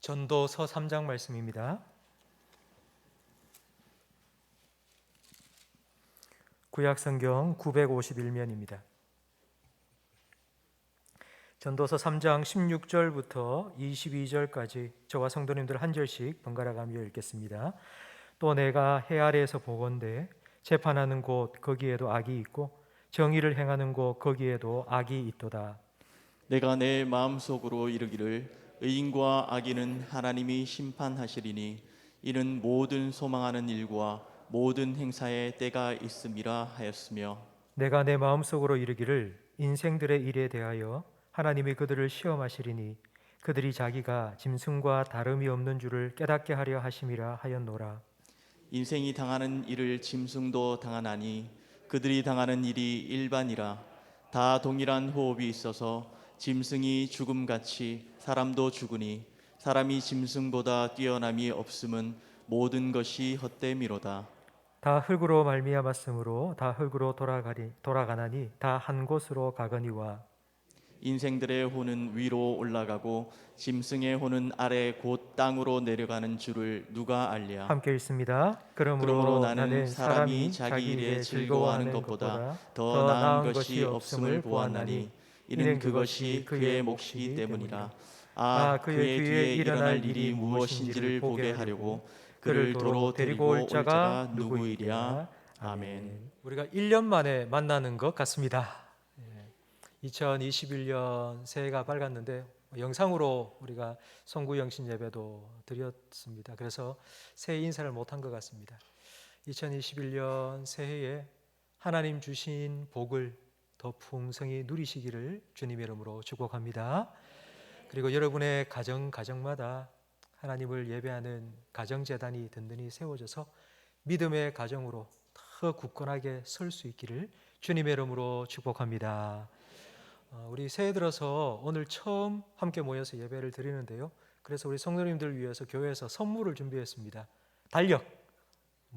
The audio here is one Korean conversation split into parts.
전도서 3장 말씀입니다. 구약성경 951면입니다. 전도서 3장 16절부터 22절까지 저와 성도님들 한 절씩 번갈아 가며 읽겠습니다. 또 내가 해 아래에서 보건대 재판하는 곳 거기에도 악이 있고 정의를 행하는 곳 거기에도 악이 있도다. 내가 내 마음속으로 이르기를 의인과 악인은 하나님이 심판하시리니 이는 모든 소망하는 일과 모든 행사에 때가 있음이라 하였으며, 내가 내 마음속으로 이르기를 인생들의 일에 대하여 하나님이 그들을 시험하시리니 그들이 자기가 짐승과 다름이 없는 줄을 깨닫게 하려 하심이라 하였노라. 인생이 당하는 일을 짐승도 당하나니 그들이 당하는 일이 일반이라. 다 동일한 호흡이 있어서 짐승이 죽음같이 사람도 죽으니 사람이 짐승보다 뛰어남이 없음은 모든 것이 헛됨이로다. 다 흙으로 말미암았으므로 다 흙으로 돌아가나니 다 한 곳으로 가거니와. 인생들의 혼은 위로 올라가고 짐승의 혼은 아래 곧 땅으로 내려가는 줄을 누가 알랴. 함께 읽습니다. 그러므로 그러므로 나는 사람이 자기 일에 즐거워하는 것보다 더 나은 것이 없음을 보았나니 이는 그것이 그의 몫이기 때문이라. 그의 뒤에 일어날 일이 무엇인지를 보게 하려고 그를 도로 데리고 올 자가 누구이랴. 아멘. 우리가 1년 만에 만나는 것 같습니다. 2021년 새해가 밝았는데 영상으로 우리가 송구영신 예배도 드렸습니다. 그래서 새해 인사를 못한 것 같습니다. 2021년 새해에 하나님 주신 복을 더 풍성히 누리시기를 주님의 이름으로 축복합니다. 그리고 여러분의 가정마다 하나님을 예배하는 가정재단이 든든히 세워져서 믿음의 가정으로 더 굳건하게 설 수 있기를 주님의 이름으로 축복합니다. 우리 새해 들어서 오늘 처음 함께 모여서 예배를 드리는데요. 그래서 우리 성도님들 위해서 교회에서 선물을 준비했습니다. 달력,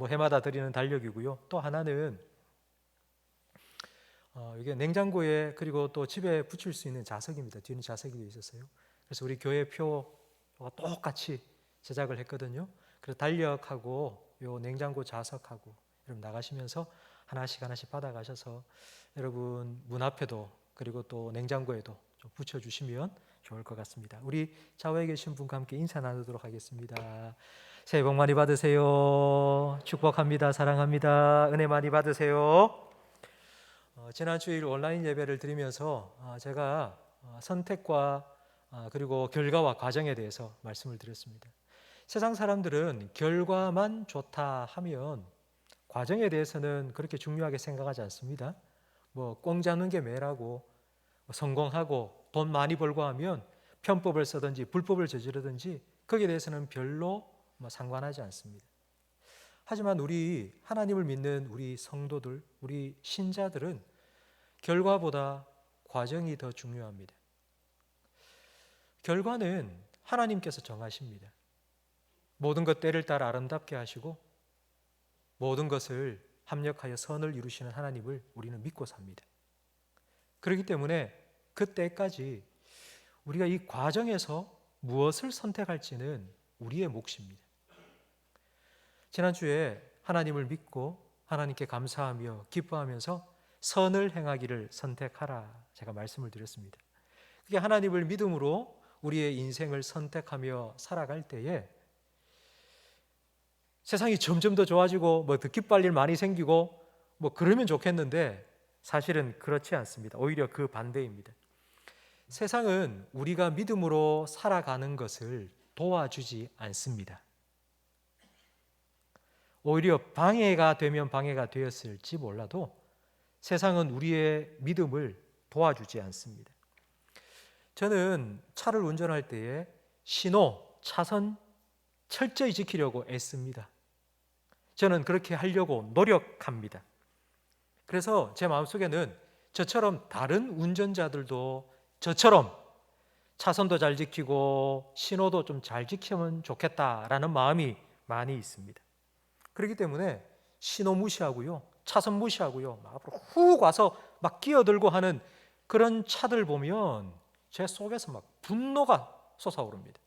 해마다 드리는 달력이고요. 또 하나는 이게 냉장고에 그리고 또 집에 붙일 수 있는 자석입니다. 뒤는 자석이 되어 있었어요. 그래서 우리 교회 표와 똑같이 제작을 했거든요. 그래서 달력하고 요 냉장고 자석하고 여러분 나가시면서 하나씩 받아가셔서 여러분 문 앞에도 그리고 또 냉장고에도 좀 붙여주시면 좋을 것 같습니다. 우리 좌우에 계신 분과 함께 인사 나누도록 하겠습니다. 새해 복 많이 받으세요. 축복합니다. 사랑합니다. 은혜 많이 받으세요. 지난 주일 온라인 예배를 드리면서 제가 선택과 그리고 결과와 과정에 대해서 말씀을 드렸습니다. 세상 사람들은 결과만 좋다 하면 과정에 대해서는 그렇게 중요하게 생각하지 않습니다. 꽁 잡는 게 매라고 성공하고 돈 많이 벌고 하면 편법을 쓰든지 불법을 저지르든지 거기에 대해서는 별로 상관하지 않습니다. 하지만 우리 하나님을 믿는 우리 성도들, 우리 신자들은 결과보다 과정이 더 중요합니다. 결과는 하나님께서 정하십니다. 모든 것 때를 따라 아름답게 하시고 모든 것을 합력하여 선을 이루시는 하나님을 우리는 믿고 삽니다. 그렇기 때문에 그때까지 우리가 이 과정에서 무엇을 선택할지는 우리의 몫입니다. 지난주에 하나님을 믿고 하나님께 감사하며 기뻐하면서 선을 행하기를 선택하라 제가 말씀을 드렸습니다. 그게 하나님을 믿음으로 우리의 인생을 선택하며 살아갈 때에 세상이 점점 더 좋아지고 더 기뻐할 일 많이 생기고 그러면 좋겠는데 사실은 그렇지 않습니다. 오히려 그 반대입니다. 세상은 우리가 믿음으로 살아가는 것을 도와주지 않습니다. 오히려 방해가 되면 방해가 되었을지 몰라도 세상은 우리의 믿음을 도와주지 않습니다. 저는 차를 운전할 때에 신호, 차선 철저히 지키려고 애씁니다. 저는 그렇게 하려고 노력합니다. 그래서 제 마음속에는 저처럼 다른 운전자들도 저처럼 차선도 잘 지키고 신호도 좀 잘 지키면 좋겠다라는 마음이 많이 있습니다. 그렇기 때문에 신호 무시하고요, 차선 무시하고요, 앞으로 훅 와서 끼어들고 하는 그런 차들 보면 제 속에서 분노가 솟아오릅니다.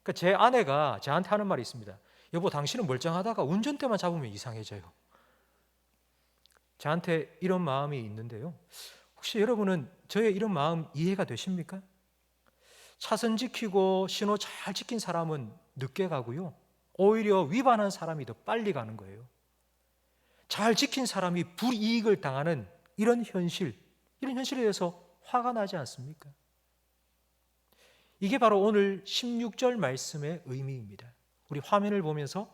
그러니까 제 아내가 저한테 하는 말이 있습니다. 여보, 당신은 멀쩡하다가 운전대만 잡으면 이상해져요. 저한테 이런 마음이 있는데요. 혹시 여러분은 저의 이런 마음 이해가 되십니까? 차선 지키고 신호 잘 지킨 사람은 늦게 가고요. 오히려 위반한 사람이 더 빨리 가는 거예요. 잘 지킨 사람이 불이익을 당하는 이런 현실에 대해서 화가 나지 않습니까? 이게 바로 오늘 16절 말씀의 의미입니다. 우리 화면을 보면서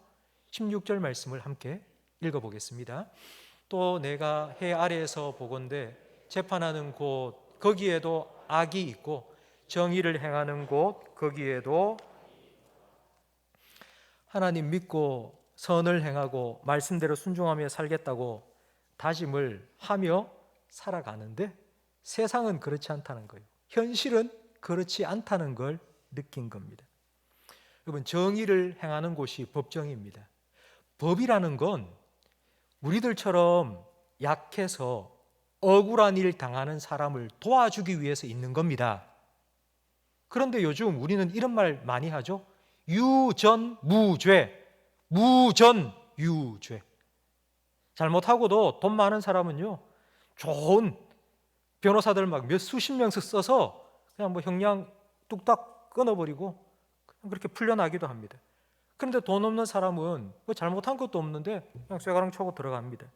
16절 말씀을 함께 읽어보겠습니다. 또 내가 해 아래에서 보건대 재판하는 곳 거기에도 악이 있고 정의를 행하는 곳 거기에도 하나님 믿고 선을 행하고 말씀대로 순종하며 살겠다고 다짐을 하며 살아가는데 세상은 그렇지 않다는 거예요. 현실은 그렇지 않다는 걸 느낀 겁니다. 여러분, 정의를 행하는 곳이 법정입니다. 법이라는 건 우리들처럼 약해서 억울한 일 당하는 사람을 도와주기 위해서 있는 겁니다. 그런데 요즘 우리는 이런 말 많이 하죠. 유전무죄, 무전유죄. 잘못하고도 돈 많은 사람은요, 좋은 변호사들 막 몇 수십 명씩 써서 그냥 뭐 형량 뚝딱 끊어버리고 그냥 그렇게 풀려나기도 합니다. 그런데 돈 없는 사람은 뭐 잘못한 것도 없는데 그냥 쇠가랑 쳐고 들어갑니다.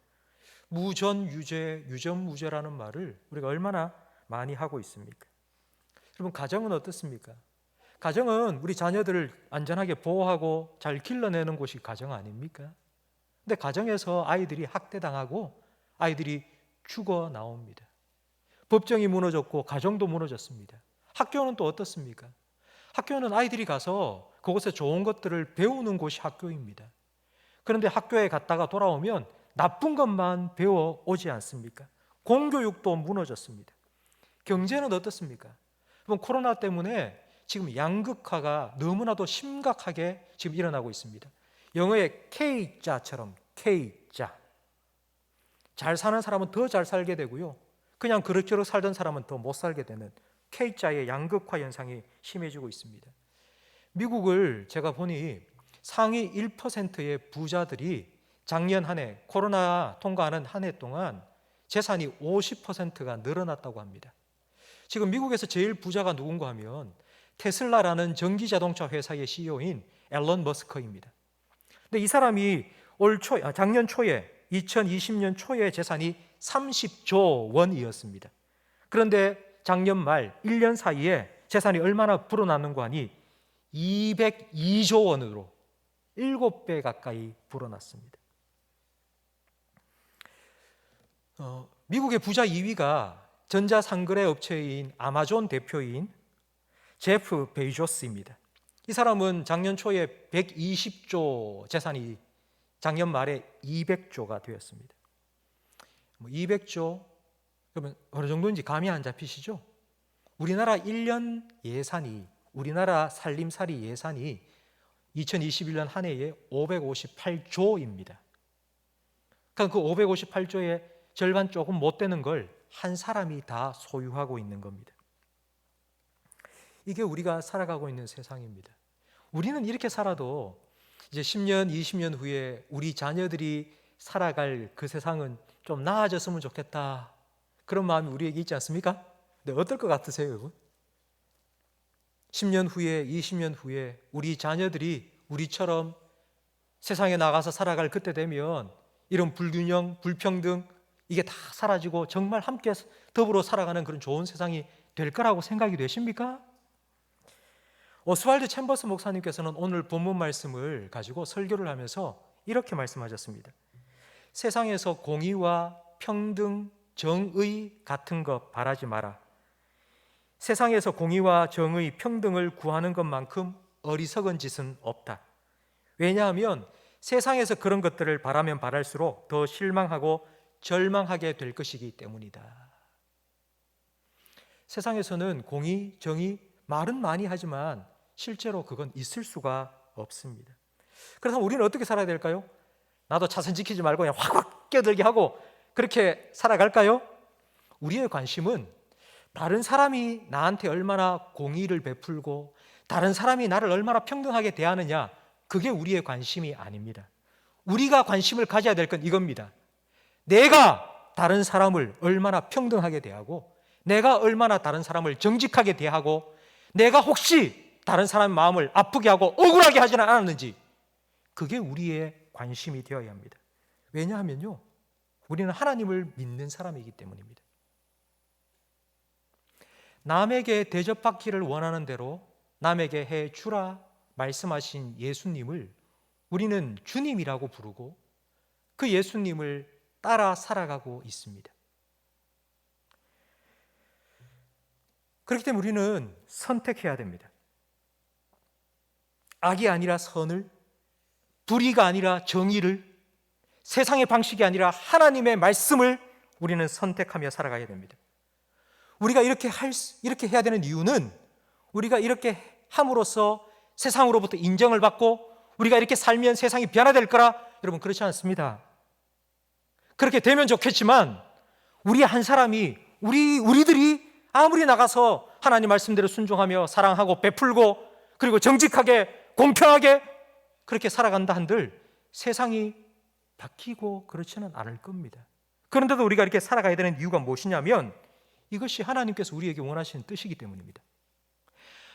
무전유죄, 유전무죄라는 말을 우리가 얼마나 많이 하고 있습니까? 여러분, 가정은 어떻습니까? 가정은 우리 자녀들을 안전하게 보호하고 잘 길러내는 곳이 가정 아닙니까? 근데 가정에서 아이들이 학대당하고 아이들이 죽어 나옵니다. 법정이 무너졌고 가정도 무너졌습니다. 학교는 또 어떻습니까? 학교는 아이들이 가서 그곳에 좋은 것들을 배우는 곳이 학교입니다. 그런데 학교에 갔다가 돌아오면 나쁜 것만 배워 오지 않습니까? 공교육도 무너졌습니다. 경제는 어떻습니까? 코로나 때문에 지금 양극화가 너무나도 심각하게 지금 일어나고 있습니다. 영어의 K자처럼 K자. 잘 사는 사람은 더 잘 살게 되고요. 그냥 그럭저럭 살던 사람은 더 못 살게 되는 K자의 양극화 현상이 심해지고 있습니다. 미국을 제가 보니 상위 1%의 부자들이 작년 한 해, 코로나 통과하는 한 해 동안 재산이 50%가 늘어났다고 합니다. 지금 미국에서 제일 부자가 누군가 하면 테슬라라는 전기자동차 회사의 CEO인 앨런 머스크입니다. 근데 이 사람이 작년 초에 2020년 초에 재산이 30조 원이었습니다. 그런데 작년 말 1년 사이에 재산이 얼마나 불어났는가 하니 202조 원으로 7배 가까이 불어났습니다. 미국의 부자 2위가 전자상거래 업체인 아마존 대표인 제프 베이조스입니다. 이 사람은 작년 초에 120조 재산이 작년 말에 200조가 되었습니다. 200조, 그러면 어느 정도인지 감이 안 잡히시죠? 우리나라 1년 예산이, 우리나라 살림살이 예산이 2021년 한 해에 558조입니다. 그러니까 그 558조의 절반 조금 못 되는 걸 한 사람이 다 소유하고 있는 겁니다. 이게 우리가 살아가고 있는 세상입니다. 우리는 이렇게 살아도 이제 10년, 20년 후에 우리 자녀들이 살아갈 그 세상은 좀 나아졌으면 좋겠다. 그런 마음이 우리에게 있지 않습니까? 근데 어떨 것 같으세요, 여러분? 10년 후에, 20년 후에 우리 자녀들이 우리처럼 세상에 나가서 살아갈 그때 되면 이런 불균형, 불평등 이게 다 사라지고 정말 함께 더불어 살아가는 그런 좋은 세상이 될 거라고 생각이 되십니까? 오스왈드 챔버스 목사님께서는 오늘 본문 말씀을 가지고 설교를 하면서 이렇게 말씀하셨습니다. 세상에서 공의와 평등, 정의 같은 것 바라지 마라. 세상에서 공의와 정의, 평등을 구하는 것만큼 어리석은 짓은 없다. 왜냐하면 세상에서 그런 것들을 바라면 바랄수록 더 실망하고 절망하게 될 것이기 때문이다. 세상에서는 공의, 정의, 말은 많이 하지만 실제로 그건 있을 수가 없습니다. 그래서 우리는 어떻게 살아야 될까요? 나도 차선 지키지 말고 그냥 확 끼어들게 하고 그렇게 살아갈까요? 우리의 관심은 다른 사람이 나한테 얼마나 공의를 베풀고 다른 사람이 나를 얼마나 평등하게 대하느냐, 그게 우리의 관심이 아닙니다. 우리가 관심을 가져야 될 건 이겁니다. 내가 다른 사람을 얼마나 평등하게 대하고, 내가 얼마나 다른 사람을 정직하게 대하고, 내가 혹시 다른 사람의 마음을 아프게 하고 억울하게 하지는 않았는지, 그게 우리의 관심이 되어야 합니다. 왜냐하면요, 우리는 하나님을 믿는 사람이기 때문입니다. 남에게 대접받기를 원하는 대로 남에게 해 주라 말씀하신 예수님을 우리는 주님이라고 부르고 그 예수님을 따라 살아가고 있습니다. 그렇기 때문에 우리는 선택해야 됩니다. 악이 아니라 선을, 불의가 아니라 정의를, 세상의 방식이 아니라 하나님의 말씀을 우리는 선택하며 살아가야 됩니다. 우리가 이렇게 해야 되는 이유는 우리가 이렇게 함으로써 세상으로부터 인정을 받고 우리가 이렇게 살면 세상이 변화될 거라, 여러분 그렇지 않습니다. 그렇게 되면 좋겠지만 우리 한 사람이 우리들이 아무리 나가서 하나님 말씀대로 순종하며 사랑하고 베풀고 그리고 정직하게 공평하게 그렇게 살아간다 한들 세상이 바뀌고 그렇지는 않을 겁니다. 그런데도 우리가 이렇게 살아가야 되는 이유가 무엇이냐면 이것이 하나님께서 우리에게 원하시는 뜻이기 때문입니다.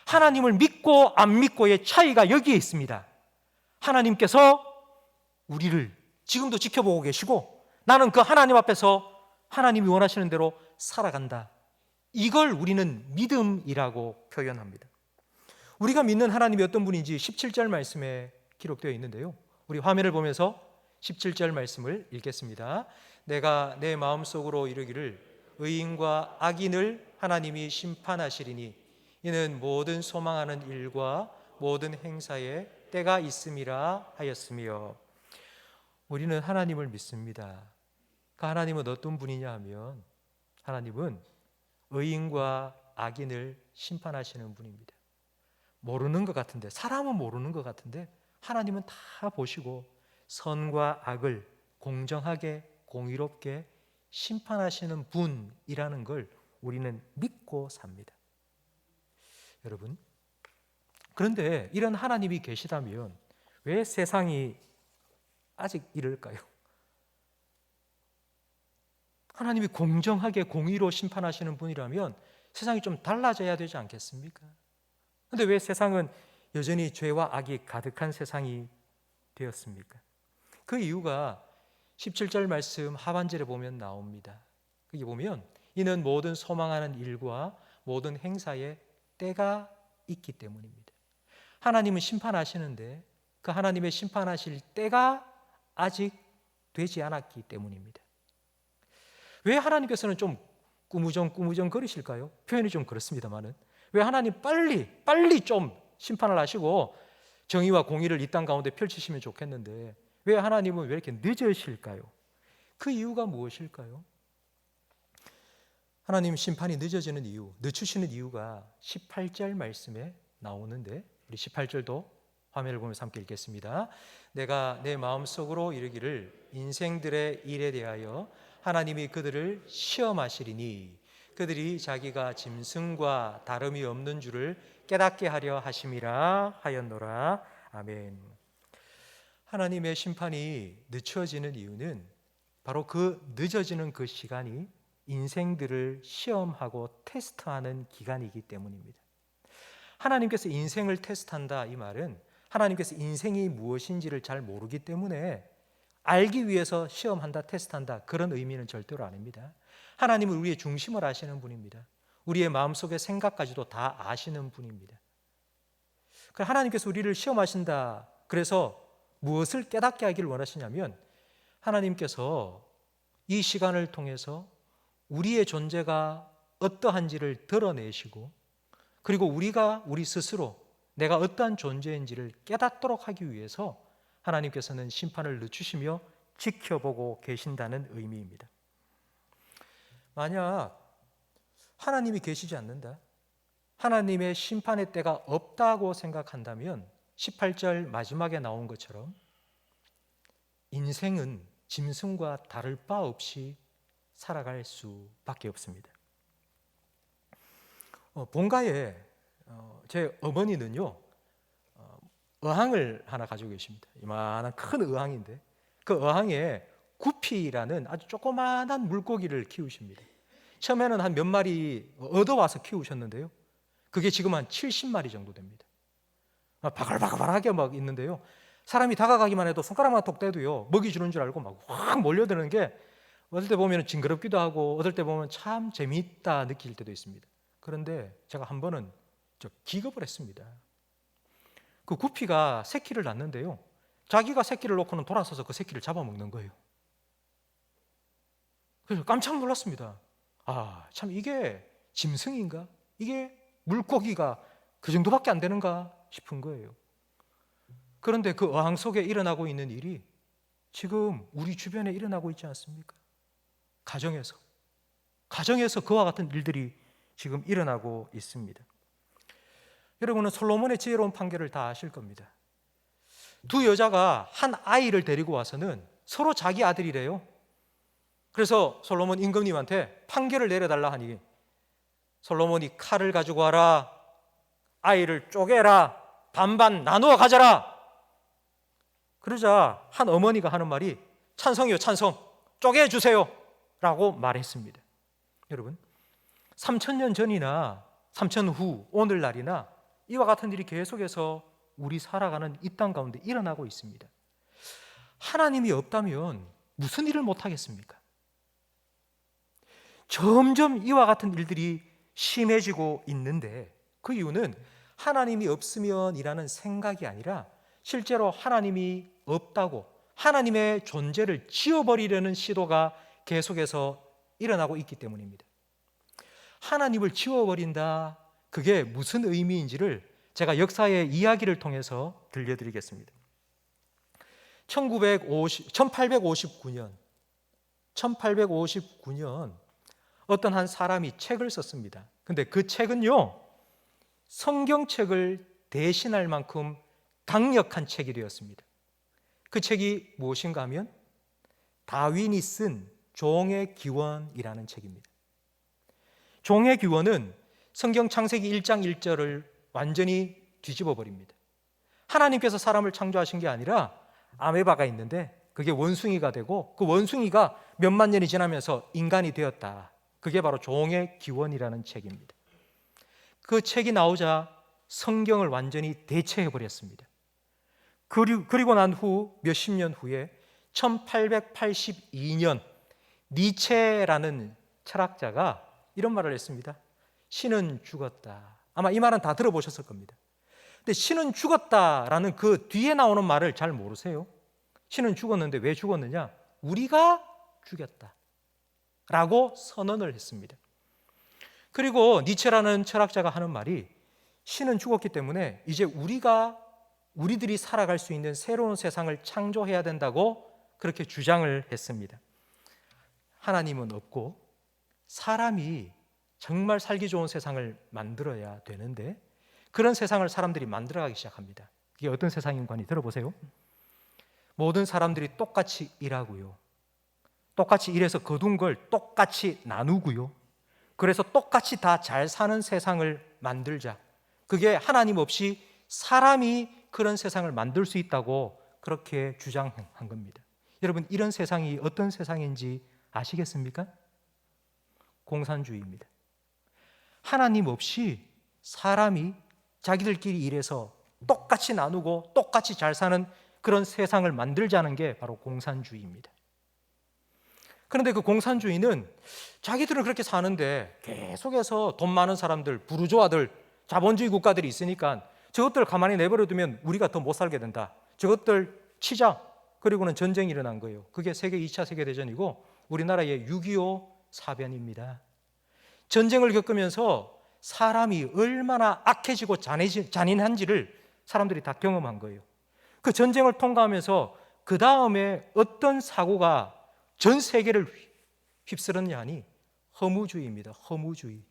하나님을 믿고 안 믿고의 차이가 여기에 있습니다. 하나님께서 우리를 지금도 지켜보고 계시고 나는 그 하나님 앞에서 하나님이 원하시는 대로 살아간다. 이걸 우리는 믿음이라고 표현합니다. 우리가 믿는 하나님이 어떤 분인지 17절 말씀에 기록되어 있는데요, 우리 화면을 보면서 17절 말씀을 읽겠습니다. 내가 내 마음속으로 이르기를 의인과 악인을 하나님이 심판하시리니 이는 모든 소망하는 일과 모든 행사에 때가 있음이라 하였으며, 우리는 하나님을 믿습니다. 그 하나님은 어떤 분이냐 하면 하나님은 의인과 악인을 심판하시는 분입니다. 모르는 것 같은데, 사람은 모르는 것 같은데 하나님은 다 보시고 선과 악을 공정하게 공의롭게 심판하시는 분이라는 걸 우리는 믿고 삽니다. 여러분, 그런데 이런 하나님이 계시다면 왜 세상이 아직 이럴까요? 하나님이 공정하게 공의로 심판하시는 분이라면 세상이 좀 달라져야 되지 않겠습니까? 그런데 왜 세상은 여전히 죄와 악이 가득한 세상이 되었습니까? 그 이유가 17절 말씀 하반절에 보면 나옵니다. 거기 보면 이는 모든 소망하는 일과 모든 행사에 때가 있기 때문입니다. 하나님은 심판하시는데 그 하나님의 심판하실 때가 아직 되지 않았기 때문입니다. 왜 하나님께서는 좀 꾸무정 거리실까요? 표현이 좀 그렇습니다만은 왜 하나님 빨리 좀 심판을 하시고 정의와 공의를 이 땅 가운데 펼치시면 좋겠는데 왜 하나님은 왜 이렇게 늦으실까요? 그 이유가 무엇일까요? 하나님 심판이 늦어지는 이유, 늦추시는 이유가 18절 말씀에 나오는데 우리 18절도 화면을 보면서 함께 읽겠습니다. 내가 내 마음속으로 이르기를 인생들의 일에 대하여 하나님이 그들을 시험하시리니 그들이 자기가 짐승과 다름이 없는 줄을 깨닫게 하려 하심이라 하였노라. 아멘. 하나님의 심판이 늦춰지는 이유는 바로 그 늦어지는 그 시간이 인생들을 시험하고 테스트하는 기간이기 때문입니다. 하나님께서 인생을 테스트한다 이 말은 하나님께서 인생이 무엇인지를 잘 모르기 때문에 알기 위해서 시험한다, 테스트한다 그런 의미는 절대로 아닙니다. 하나님은 우리의 중심을 아시는 분입니다. 우리의 마음속의 생각까지도 다 아시는 분입니다. 하나님께서 우리를 시험하신다. 그래서 무엇을 깨닫게 하기를 원하시냐면 하나님께서 이 시간을 통해서 우리의 존재가 어떠한지를 드러내시고 그리고 우리가 우리 스스로 내가 어떠한 존재인지를 깨닫도록 하기 위해서 하나님께서는 심판을 늦추시며 지켜보고 계신다는 의미입니다. 만약 하나님이 계시지 않는다, 하나님의 심판의 때가 없다고 생각한다면 18절 마지막에 나온 것처럼 인생은 짐승과 다를 바 없이 살아갈 수밖에 없습니다. 본가에 제 어머니는요, 어항을 하나 가지고 계십니다. 이만한 큰 어항인데 그 어항에 구피라는 아주 조그마한 물고기를 키우십니다. 처음에는 한 몇 마리 얻어와서 키우셨는데요, 그게 지금 한 70마리 정도 됩니다. 바글바글하게 막 있는데요, 사람이 다가가기만 해도 손가락만 톡 떼도요 먹이 주는 줄 알고 막 확 몰려드는 게 어떨 때 보면 징그럽기도 하고 어떨 때 보면 참 재미있다 느낄 때도 있습니다. 그런데 제가 한 번은 기겁을 했습니다. 그 구피가 새끼를 낳는데요, 자기가 새끼를 놓고는 돌아서서 그 새끼를 잡아먹는 거예요. 그래서 깜짝 놀랐습니다. 참 이게 짐승인가? 이게 물고기가 그 정도밖에 안 되는가 싶은 거예요. 그런데 그 어항 속에 일어나고 있는 일이 지금 우리 주변에 일어나고 있지 않습니까? 가정에서 그와 같은 일들이 지금 일어나고 있습니다. 여러분은 솔로몬의 지혜로운 판결을 다 아실 겁니다. 두 여자가 한 아이를 데리고 와서는 서로 자기 아들이래요. 그래서 솔로몬 임금님한테 판결을 내려달라 하니 솔로몬이 칼을 가지고 와라, 아이를 쪼개라, 반반 나누어 가져라. 그러자 한 어머니가 하는 말이 찬성이요, 찬성, 쪼개주세요 라고 말했습니다. 여러분, 3000년 전이나 3000 후 오늘날이나 이와 같은 일이 계속해서 우리 살아가는 이 땅 가운데 일어나고 있습니다. 하나님이 없다면 무슨 일을 못하겠습니까? 점점 이와 같은 일들이 심해지고 있는데 그 이유는 하나님이 없으면이라는 생각이 아니라 실제로 하나님이 없다고 하나님의 존재를 지워버리려는 시도가 계속해서 일어나고 있기 때문입니다. 하나님을 지워버린다, 그게 무슨 의미인지를 제가 역사의 이야기를 통해서 들려드리겠습니다. 1859년 어떤 한 사람이 책을 썼습니다. 근데 그 책은요, 성경책을 대신할 만큼 강력한 책이 되었습니다. 그 책이 무엇인가 하면 다윈이 쓴 종의 기원이라는 책입니다. 종의 기원은 성경 창세기 1장 1절을 완전히 뒤집어 버립니다. 하나님께서 사람을 창조하신 게 아니라 아메바가 있는데 그게 원숭이가 되고 그 원숭이가 몇만 년이 지나면서 인간이 되었다. 그게 바로 종의 기원이라는 책입니다. 그 책이 나오자 성경을 완전히 대체해 버렸습니다. 그리고 난 후 몇십 년 후에 1882년 니체라는 철학자가 이런 말을 했습니다. 신은 죽었다. 아마 이 말은 다 들어보셨을 겁니다. 근데 신은 죽었다라는 그 뒤에 나오는 말을 잘 모르세요. 신은 죽었는데 왜 죽었느냐? 우리가 죽였다 라고 선언을 했습니다. 그리고 니체라는 철학자가 하는 말이 신은 죽었기 때문에 이제 우리들이 살아갈 수 있는 새로운 세상을 창조해야 된다고 그렇게 주장을 했습니다. 하나님은 없고 사람이 정말 살기 좋은 세상을 만들어야 되는데 그런 세상을 사람들이 만들어가기 시작합니다. 이게 어떤 세상인지 들어보세요. 모든 사람들이 똑같이 일하고요, 똑같이 일해서 거둔 걸 똑같이 나누고요, 그래서 똑같이 다 잘 사는 세상을 만들자. 그게 하나님 없이 사람이 그런 세상을 만들 수 있다고 그렇게 주장한 겁니다. 여러분, 이런 세상이 어떤 세상인지 아시겠습니까? 공산주의입니다. 하나님 없이 사람이 자기들끼리 일해서 똑같이 나누고 똑같이 잘 사는 그런 세상을 만들자는 게 바로 공산주의입니다. 그런데 그 공산주의는 자기들은 그렇게 사는데 계속해서 돈 많은 사람들, 부르주아들, 자본주의 국가들이 있으니까 저것들 가만히 내버려두면 우리가 더 못 살게 된다. 저것들 치자. 그리고는 전쟁이 일어난 거예요. 그게 세계 2차 세계대전이고 우리나라의 6.25 사변입니다. 전쟁을 겪으면서 사람이 얼마나 악해지고 잔인한지를 사람들이 다 경험한 거예요. 그 전쟁을 통과하면서 그 다음에 어떤 사고가 전 세계를 휩쓸었냐 하니 허무주의입니다. 허무주의.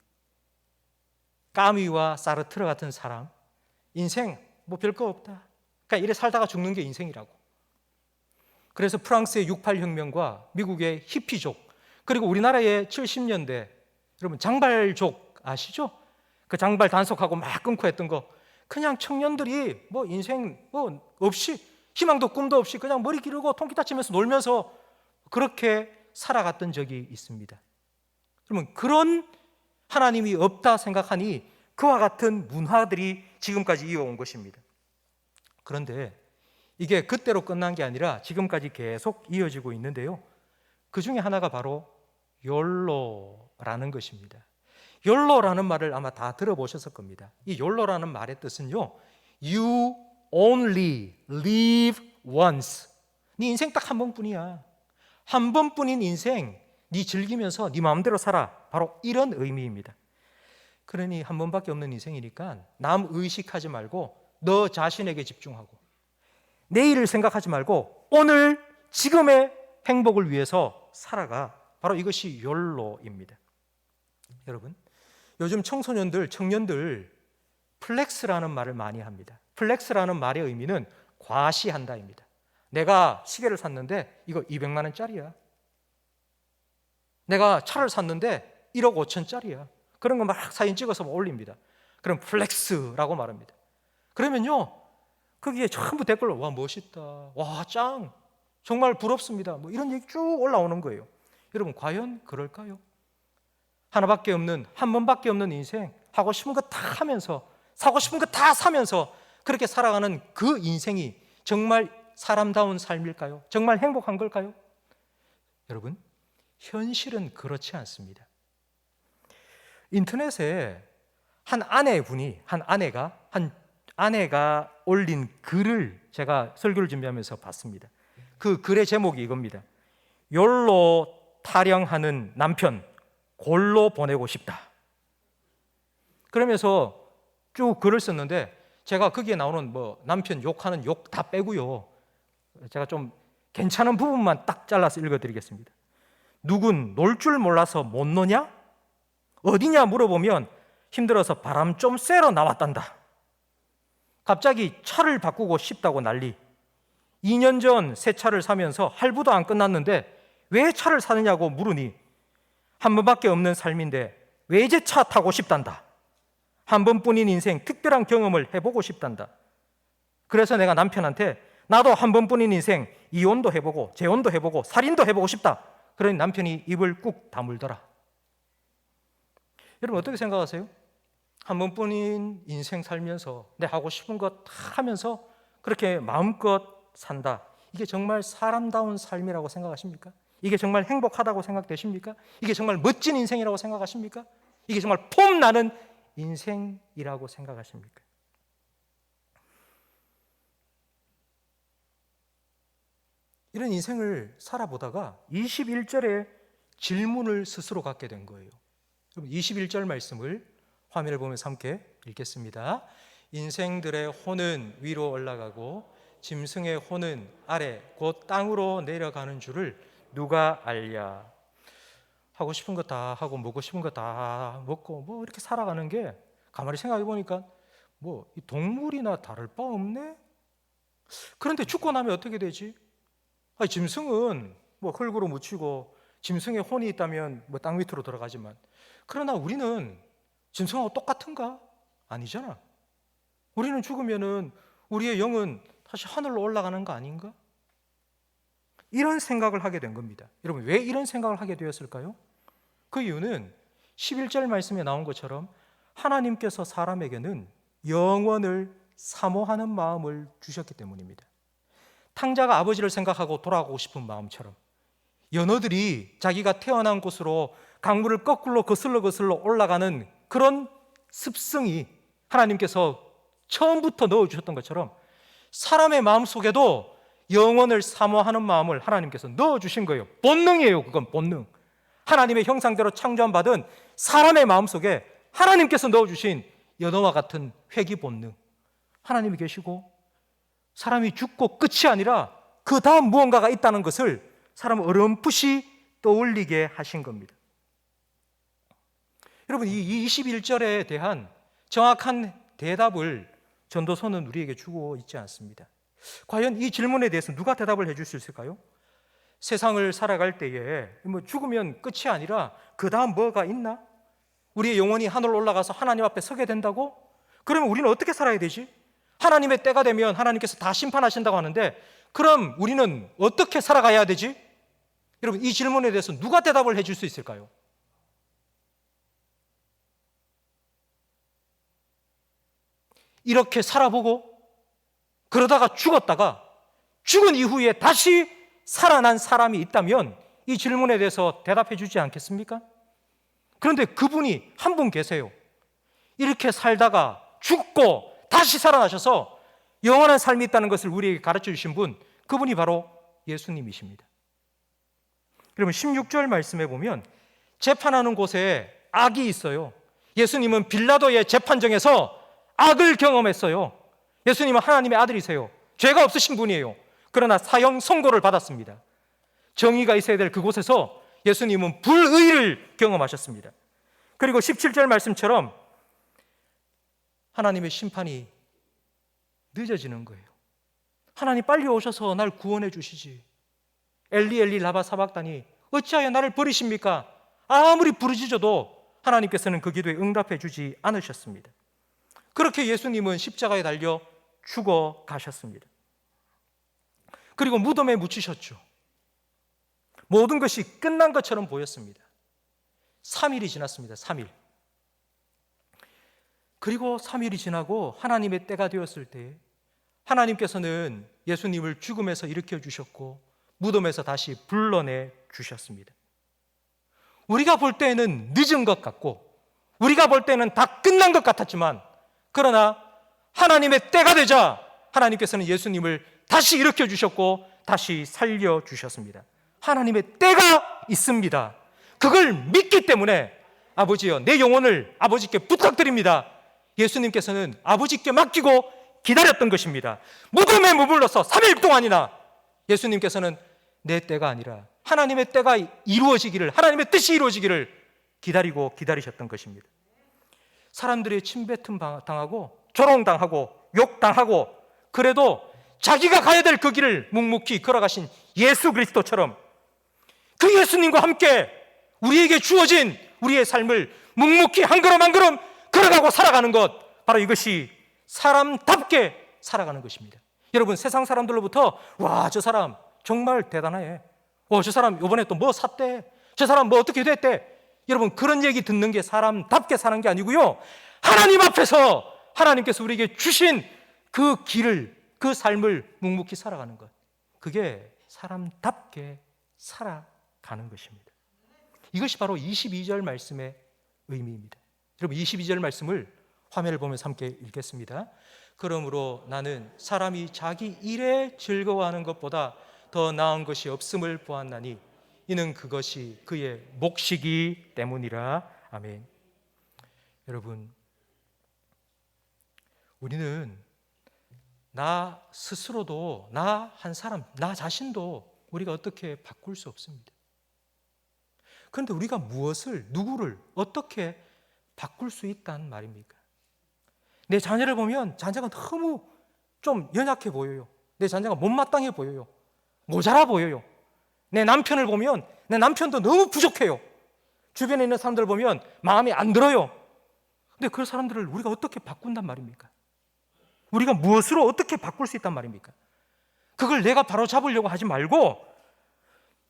까뮤와 사르트르 같은 사람, 인생 뭐 별거 없다. 그러니까 이래 살다가 죽는 게 인생이라고. 그래서 프랑스의 68혁명과 미국의 히피족, 그리고 우리나라의 70년대 여러분 장발족 아시죠? 그 장발 단속하고 막 끊고 했던 거, 그냥 청년들이 뭐 인생 뭐 없이 희망도 꿈도 없이 그냥 머리 기르고 통기타 치면서 놀면서 그렇게 살아갔던 적이 있습니다. 그러면 그런 하나님이 없다 생각하니 그와 같은 문화들이 지금까지 이어온 것입니다. 그런데 이게 그때로 끝난 게 아니라 지금까지 계속 이어지고 있는데요. 그 중에 하나가 바로 욜로라는 것입니다. 욜로라는 말을 아마 다 들어보셨을 겁니다. 이 욜로라는 말의 뜻은요, You only live once. 네 인생 딱 한 번뿐이야. 한 번뿐인 인생 네 즐기면서 네 마음대로 살아. 바로 이런 의미입니다. 그러니 한 번밖에 없는 인생이니까 남 의식하지 말고 너 자신에게 집중하고 내일을 생각하지 말고 오늘 지금의 행복을 위해서 살아가. 바로 이것이 욜로입니다. 여러분, 요즘 청소년들, 청년들 플렉스라는 말을 많이 합니다. 플렉스라는 말의 의미는 과시한다입니다. 내가 시계를 샀는데 이거 200만 원짜리야. 내가 차를 샀는데 1억 5천짜리야. 그런 거 막 사진 찍어서 올립니다. 그럼 플렉스라고 말합니다. 그러면요, 거기에 전부 댓글로 와 멋있다, 와 짱, 정말 부럽습니다, 뭐 이런 얘기 쭉 올라오는 거예요. 여러분, 과연 그럴까요? 하나밖에 없는, 한 번밖에 없는 인생, 하고 싶은 거 다 하면서, 사고 싶은 거 다 사면서 그렇게 살아가는 그 인생이 정말 사람다운 삶일까요? 정말 행복한 걸까요? 여러분, 현실은 그렇지 않습니다. 인터넷에 한 아내가 올린 글을 제가 설교를 준비하면서 봤습니다. 그 글의 제목이 이겁니다. 욜로 타령하는 남편 골로 보내고 싶다. 그러면서 쭉 글을 썼는데 제가 거기에 나오는 뭐 남편 욕하는 욕 다 빼고요, 제가 좀 괜찮은 부분만 딱 잘라서 읽어드리겠습니다. 누군 놀 줄 몰라서 못 노냐? 어디냐 물어보면 힘들어서 바람 좀 쐬러 나왔단다. 갑자기 차를 바꾸고 싶다고 난리. 2년 전 새 차를 사면서 할부도 안 끝났는데 왜 차를 사느냐고 물으니 한 번밖에 없는 삶인데 외제차 타고 싶단다. 한 번뿐인 인생 특별한 경험을 해보고 싶단다. 그래서 내가 남편한테 나도 한 번뿐인 인생 이혼도 해보고 재혼도 해보고 살인도 해보고 싶다. 그러니 남편이 입을 꾹 다물더라. 여러분, 어떻게 생각하세요? 한 번뿐인 인생 살면서 내 하고 싶은 것 다 하면서 그렇게 마음껏 산다. 이게 정말 사람다운 삶이라고 생각하십니까? 이게 정말 행복하다고 생각되십니까? 이게 정말 멋진 인생이라고 생각하십니까? 이게 정말 폼나는 인생이라고 생각하십니까? 이런 인생을 살아보다가 21절에 질문을 스스로 갖게 된 거예요. 21절 말씀을 화면을 보면서 함께 읽겠습니다. 인생들의 혼은 위로 올라가고 짐승의 혼은 아래 곧 땅으로 내려가는 줄을 누가 알랴. 하고 싶은 거 다 하고 먹고 싶은 거 다 먹고 뭐 이렇게 살아가는 게 가만히 생각해 보니까 뭐 이 동물이나 다를 바 없네. 그런데 죽고 나면 어떻게 되지? 아니, 짐승은 뭐 흙으로 묻히고 짐승의 혼이 있다면 뭐 땅 밑으로 들어가지만, 그러나 우리는 짐승하고 똑같은가? 아니잖아. 우리는 죽으면은 우리의 영은 다시 하늘로 올라가는 거 아닌가? 이런 생각을 하게 된 겁니다. 여러분, 왜 이런 생각을 하게 되었을까요? 그 이유는 11절 말씀에 나온 것처럼 하나님께서 사람에게는 영원을 사모하는 마음을 주셨기 때문입니다. 탕자가 아버지를 생각하고 돌아가고 싶은 마음처럼 연어들이 자기가 태어난 곳으로 강물을 거꾸로 거슬러 올라가는 그런 습성이 하나님께서 처음부터 넣어주셨던 것처럼 사람의 마음속에도 영원을 사모하는 마음을 하나님께서 넣어주신 거예요. 본능이에요. 그건 본능. 하나님의 형상대로 창조받은 사람의 마음속에 하나님께서 넣어주신 연어와 같은 회귀 본능, 하나님이 계시고 사람이 죽고 끝이 아니라 그 다음 무언가가 있다는 것을 사람을 어렴풋이 떠올리게 하신 겁니다. 여러분, 이 21절에 대한 정확한 대답을 전도서는 우리에게 주고 있지 않습니다. 과연 이 질문에 대해서 누가 대답을 해줄 수 있을까요? 세상을 살아갈 때에 뭐 죽으면 끝이 아니라 그 다음 뭐가 있나? 우리의 영혼이 하늘로 올라가서 하나님 앞에 서게 된다고? 그러면 우리는 어떻게 살아야 되지? 하나님의 때가 되면 하나님께서 다 심판하신다고 하는데 그럼 우리는 어떻게 살아가야 되지? 여러분, 이 질문에 대해서 누가 대답을 해줄 수 있을까요? 이렇게 살아보고 그러다가 죽었다가 죽은 이후에 다시 살아난 사람이 있다면 이 질문에 대해서 대답해 주지 않겠습니까? 그런데 그분이 한 분 계세요. 이렇게 살다가 죽고 다시 살아나셔서 영원한 삶이 있다는 것을 우리에게 가르쳐 주신 분, 그분이 바로 예수님이십니다. 그러면 16절 말씀에 보면 재판하는 곳에 악이 있어요. 예수님은 빌라도의 재판정에서 악을 경험했어요. 예수님은 하나님의 아들이세요. 죄가 없으신 분이에요. 그러나 사형 선고를 받았습니다. 정의가 있어야 될 그곳에서 예수님은 불의를 경험하셨습니다. 그리고 17절 말씀처럼 하나님의 심판이 늦어지는 거예요. 하나님 빨리 오셔서 날 구원해 주시지. 엘리 엘리 라바 사박다니 어찌하여 나를 버리십니까? 아무리 부르짖어도 하나님께서는 그 기도에 응답해 주지 않으셨습니다. 그렇게 예수님은 십자가에 달려 죽어 가셨습니다. 그리고 무덤에 묻히셨죠. 모든 것이 끝난 것처럼 보였습니다. 3일이 지났습니다. 3일. 그리고 3일이 지나고 하나님의 때가 되었을 때 하나님께서는 예수님을 죽음에서 일으켜 주셨고 무덤에서 다시 불러내 주셨습니다. 우리가 볼 때는 늦은 것 같고 우리가 볼 때는 다 끝난 것 같았지만 그러나 하나님의 때가 되자 하나님께서는 예수님을 다시 일으켜 주셨고 다시 살려 주셨습니다. 하나님의 때가 있습니다. 그걸 믿기 때문에 아버지여 내 영혼을 아버지께 부탁드립니다. 예수님께서는 아버지께 맡기고 기다렸던 것입니다. 무덤에 머물러서 3일 동안이나 예수님께서는 내 때가 아니라 하나님의 때가 이루어지기를, 하나님의 뜻이 이루어지기를 기다리고 기다리셨던 것입니다. 사람들의 침뱉음 당하고 조롱당하고 욕당하고 그래도 자기가 가야 될 그 길을 묵묵히 걸어가신 예수 그리스도처럼 그 예수님과 함께 우리에게 주어진 우리의 삶을 묵묵히 한 걸음 한 걸음 걸어가고 살아가는 것, 바로 이것이 사람답게 살아가는 것입니다. 여러분, 세상 사람들로부터 와, 저 사람 정말 대단해, 저 사람 이번에 또 뭐 샀대, 저 사람 뭐 어떻게 됐대, 여러분 그런 얘기 듣는 게 사람답게 사는 게 아니고요, 하나님 앞에서 하나님께서 우리에게 주신 그 길을, 그 삶을 묵묵히 살아가는 것, 그게 사람답게 살아가는 것입니다. 이것이 바로 22절 말씀의 의미입니다. 여러분, 22절 말씀을 화면을 보면서 함께 읽겠습니다. 그러므로 나는 사람이 자기 일에 즐거워하는 것보다 더 나은 것이 없음을 보았나니 이는 그것이 그의 몫이기 때문이라. 아멘. 여러분, 우리는 나 스스로도, 나 한 사람, 나 자신도 우리가 어떻게 바꿀 수 없습니다. 그런데 우리가 무엇을, 누구를 어떻게 바꿀 수 있단 말입니까? 내 자녀를 보면 자녀가 너무 좀 연약해 보여요. 내 자녀가 못마땅해 보여요. 모자라 보여요. 내 남편을 보면 내 남편도 너무 부족해요. 주변에 있는 사람들을 보면 마음에 안 들어요. 근데 그 사람들을 우리가 어떻게 바꾼단 말입니까? 우리가 무엇으로 어떻게 바꿀 수 있단 말입니까? 그걸 내가 바로 잡으려고 하지 말고,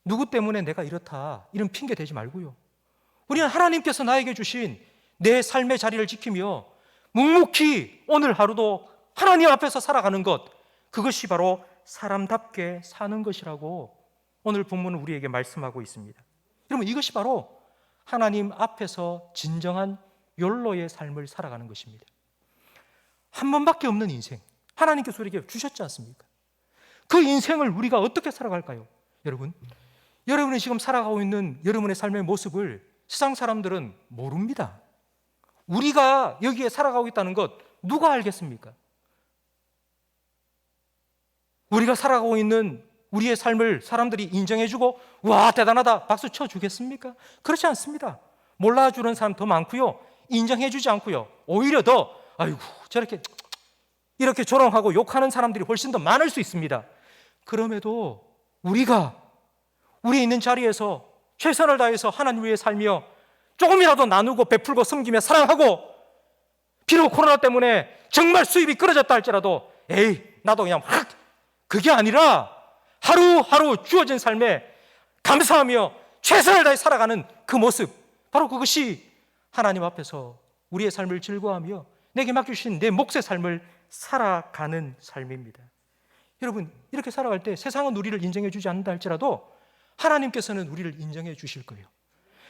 누구 때문에 내가 이렇다 이런 핑계 대지 말고요, 우리는 하나님께서 나에게 주신 내 삶의 자리를 지키며 묵묵히 오늘 하루도 하나님 앞에서 살아가는 것, 그것이 바로 사람답게 사는 것이라고 오늘 본문은 우리에게 말씀하고 있습니다. 여러분, 이것이 바로 하나님 앞에서 진정한 욜로의 삶을 살아가는 것입니다. 한 번밖에 없는 인생, 하나님께서 우리에게 주셨지 않습니까? 그 인생을 우리가 어떻게 살아갈까요? 여러분이 지금 살아가고 있는 여러분의 삶의 모습을 세상 사람들은 모릅니다. 우리가 여기에 살아가고 있다는 것 누가 알겠습니까? 우리가 살아가고 있는 우리의 삶을 사람들이 인정해주고 와, 대단하다 박수 쳐주겠습니까? 그렇지 않습니다. 몰라주는 사람 더 많고요, 인정해주지 않고요, 오히려 더 아이고 저렇게 이렇게 조롱하고 욕하는 사람들이 훨씬 더 많을 수 있습니다. 그럼에도 우리가 우리 있는 자리에서 최선을 다해서 하나님 위해 살며 조금이라도 나누고 베풀고 섬기며 사랑하고, 비록 코로나 때문에 정말 수입이 끊어졌다 할지라도 에이 나도 그냥 확, 그게 아니라 하루하루 주어진 삶에 감사하며 최선을 다해 살아가는 그 모습, 바로 그것이 하나님 앞에서 우리의 삶을 즐거워하며 내게 맡겨주신 내 몫의 삶을 살아가는 삶입니다. 여러분, 이렇게 살아갈 때 세상은 우리를 인정해 주지 않는다 할지라도 하나님께서는 우리를 인정해 주실 거예요.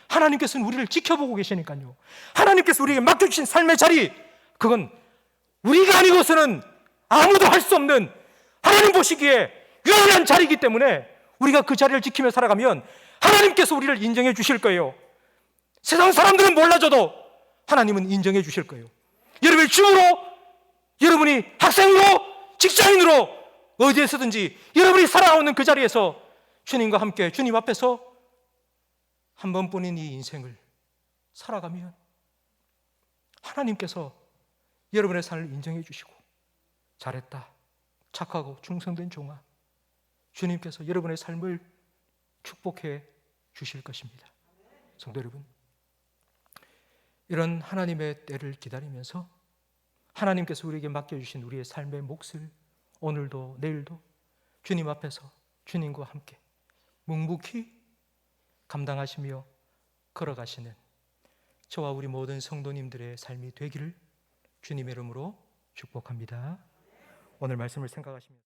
하나님께서는 우리를 지켜보고 계시니까요. 하나님께서 우리에게 맡겨주신 삶의 자리, 그건 우리가 아니고서는 아무도 할 수 없는, 하나님 보시기에 유일한 자리이기 때문에 우리가 그 자리를 지키며 살아가면 하나님께서 우리를 인정해 주실 거예요. 세상 사람들은 몰라줘도 하나님은 인정해 주실 거예요. 여러분이 주부로, 여러분이 학생으로, 직장인으로, 어디에서든지 여러분이 살아오는 그 자리에서 주님과 함께 주님 앞에서 한 번뿐인 이 인생을 살아가면 하나님께서 여러분의 삶을 인정해 주시고, 잘했다, 착하고 충성된 종아, 주님께서 여러분의 삶을 축복해 주실 것입니다. 성도 여러분, 이런 하나님의 때를 기다리면서 하나님께서 우리에게 맡겨주신 우리의 삶의 몫을 오늘도 내일도 주님 앞에서 주님과 함께 묵묵히 감당하시며 걸어가시는 저와 우리 모든 성도님들의 삶이 되기를 주님의 이름으로 축복합니다. 오늘 말씀을 생각하시면